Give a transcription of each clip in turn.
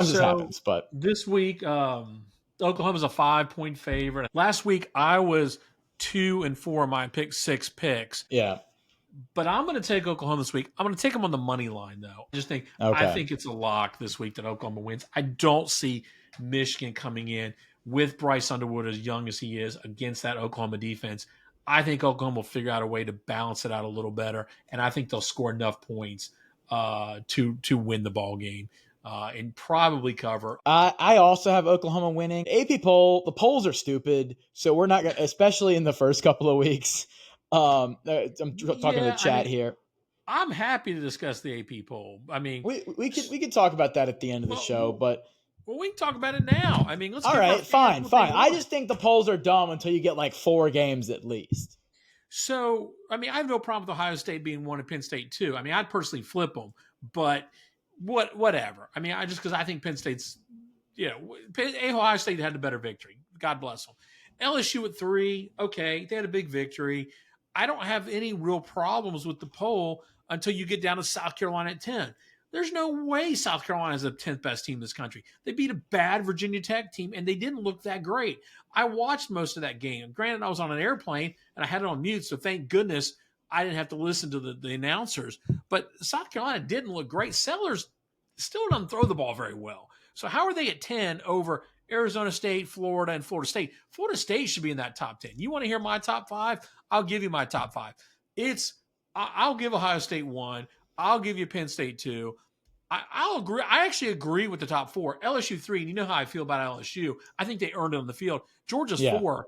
Sometimes this So happens, but this week, Oklahoma's a 5-point favorite. Last week, I was 2-4. My pick 6 picks, yeah. but I'm going to take Oklahoma this week. I'm going to take them on the money line, though. I Okay. think it's a lock this week that Oklahoma wins. I don't see Michigan coming in with Bryce Underwood as young as he is against that Oklahoma defense. I think Oklahoma will figure out a way to balance it out a little better, and I think they'll score enough points to win the ball game and probably cover. I also have Oklahoma winning. AP poll, the polls are stupid, so we're not going to, especially in the first couple of weeks. I'm talking to the Yeah, I chat mean, here. I'm happy to discuss the AP poll. I mean, We could talk about that at the end of the well, show, but well, we can talk about it now. I mean, let's all give our right, fans fine, what they fine. I want. just think the polls are dumb until you get like 4 games at least. So, I mean, I have no problem with Ohio State being one and Penn State too. I mean, I'd personally flip them, but whatever. I mean, I just because I think Penn State's, Ohio State had the better victory. God bless them. LSU at 3, okay, they had a big victory. I don't have any real problems with the poll until you get down to South Carolina at 10. There's no way South Carolina is the 10th best team in this country. They beat a bad Virginia Tech team, and they didn't look that great. I watched most of that game. Granted, I was on an airplane, and I had it on mute, so thank goodness I didn't have to listen to the announcers. But South Carolina didn't look great. Sellers still doesn't throw the ball very well. So how are they at 10 over Arizona State, Florida, and Florida State? Florida State should be in that top 10. You want to hear my top 5? I'll give you my top 5. I'll give Ohio State 1. I'll give you Penn State 2. I'll agree. I actually agree with the top 4. LSU 3, and you know how I feel about LSU. I think they earned it on the field. Georgia's Yeah. 4,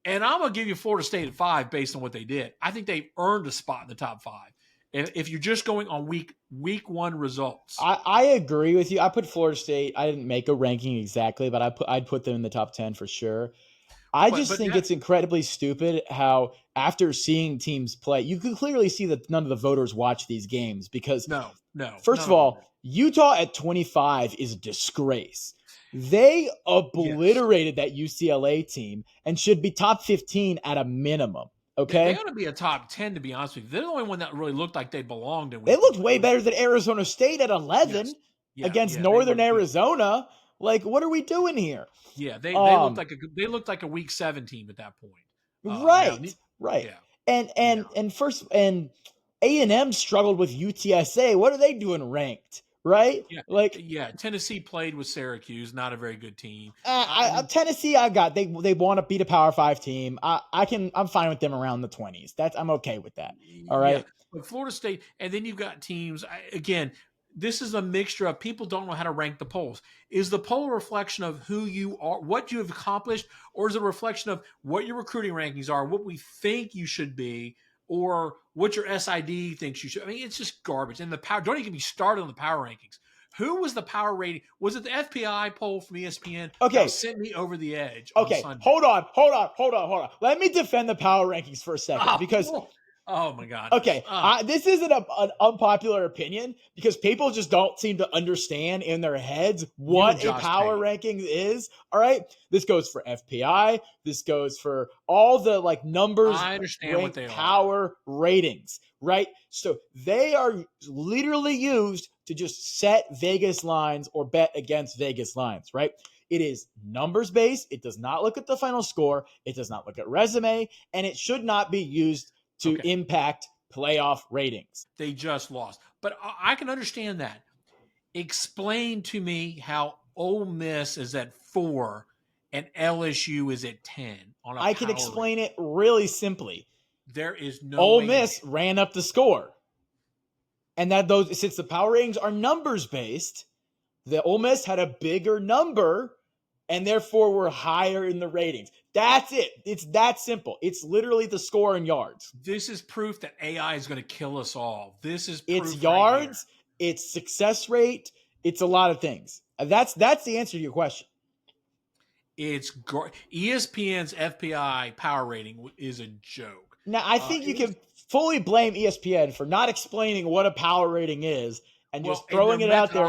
and I'm going to give you Florida State at 5 based on what they did. I think they earned a spot in the top 5. If you're just going on week 1 results. I agree with you. I put Florida State. I didn't make a ranking exactly, but I'd put them in the top 10 for sure. I just think it's incredibly stupid how after seeing teams play, you can clearly see that none of the voters watch these games because first of all, Utah at 25 is a disgrace. They obliterated that UCLA team and should be top 15 at a minimum. Okay, they ought to be a top 10, to be honest with you. They're the only one that really looked like they belonged in. They looked way better than Arizona State at 11 against Northern Arizona. Like, what are we doing here? Yeah, they looked like a week 7 team at that point. Right. Yeah. And A&M struggled with UTSA. What are they doing ranked? Right? Yeah. Tennessee played with Syracuse, not a very good team. Tennessee, they want to beat a Power 5 team. I'm fine with them around the 20s. I'm okay with that. All right. Yeah. But Florida State, and then you've got teams again. This is a mixture of people don't know how to rank the polls. Is the poll a reflection of who you are, what you have accomplished, or is it a reflection of what your recruiting rankings are, what we think you should be, or what your SID thinks you should? I mean, it's just garbage. And the power, don't even get me started on the power rankings. Who was the power rating? Was it the FPI poll from ESPN? Okay. That sent me over the edge. Okay. Hold on. Let me defend the power rankings for a second because. Oh my God. Okay. This isn't an unpopular opinion because people just don't seem to understand in their heads what a power ranking is. All right. This goes for FPI. This goes for all the numbers. I understand what they power ratings, right? So they are literally used to just set Vegas lines or bet against Vegas lines, right? It is numbers based. It does not look at the final score. It does not look at resume, and it should not be used to impact playoff ratings. They just lost. But I can understand that. Explain to me how Ole Miss is at 4 and LSU is at 10 on a I can explain it really simply. There is no Ole Miss ran up the score. And since the power ratings are numbers based, the Ole Miss had a bigger number and therefore were higher in the ratings. That's it. It's that simple. It's literally the score in yards. This is proof that AI is going to kill us all. It's yards, it's success rate, it's a lot of things. That's the answer to your question. It's ESPN's FPI power rating is a joke. Now, I think you can fully blame ESPN for not explaining what a power rating is and just throwing it out there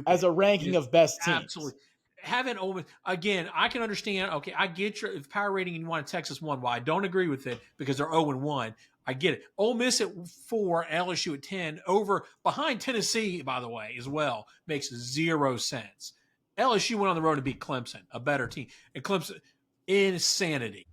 as a ranking of best teams. Absolutely. Having Ole Miss, again, I can understand. Okay, I get your power rating and you want a Texas 1. Well, I don't agree with it because they're 0-1. I get it. Ole Miss at 4, LSU at 10, over behind Tennessee, by the way, as well, makes 0 sense. LSU went on the road to beat Clemson, a better team. And Clemson, insanity.